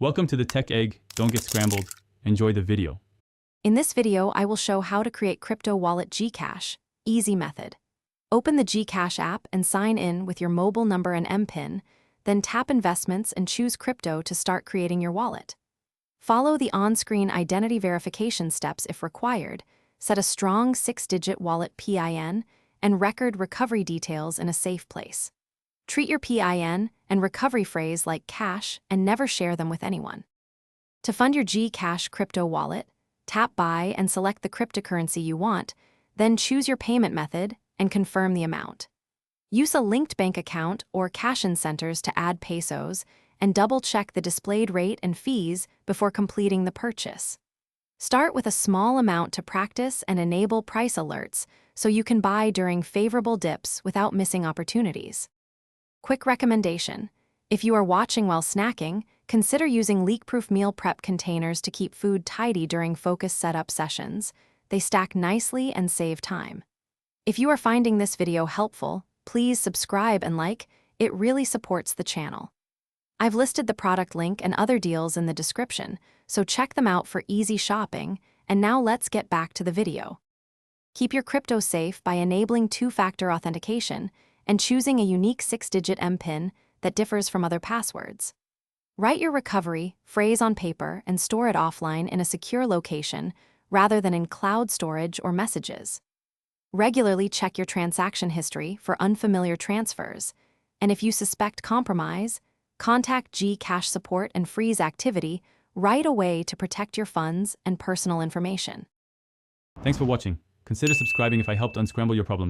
Welcome to the Tech Egg. Don't get scrambled. Enjoy the video. In this video, I will show how to create crypto wallet Gcash. Easy method. Open the Gcash app and sign in with your mobile number and MPIN, then tap Investments and choose Crypto to start creating your wallet. Follow the on-screen identity verification steps if required, set a strong 6-digit wallet PIN, and record recovery details in a safe place. Treat your PIN and recovery phrase like cash and never share them with anyone. To fund your Gcash crypto wallet, tap Buy and select the cryptocurrency you want, then choose your payment method and confirm the amount. Use a linked bank account or cash-in centers to add pesos and double-check the displayed rate and fees before completing the purchase. Start with a small amount to practice and enable price alerts so you can buy during favorable dips without missing opportunities. Quick recommendation: if you are watching while snacking, consider using leak-proof meal prep containers to keep food tidy during focus setup sessions. They stack nicely and save time. If you are finding this video helpful, please subscribe and like. It really supports the channel. I've listed the product link and other deals in the description, so check them out for easy shopping. And now let's get back to the video. Keep your crypto safe by enabling two-factor authentication and choosing a unique 6-digit MPIN that differs from other passwords. Write your recovery phrase on paper and store it offline in a secure location rather than in cloud storage or messages. Regularly check your transaction history for unfamiliar transfers, and if you suspect compromise, contact Gcash support and freeze activity right away to protect your funds and personal information. Thanks for watching. Consider subscribing if I helped unscramble your problems.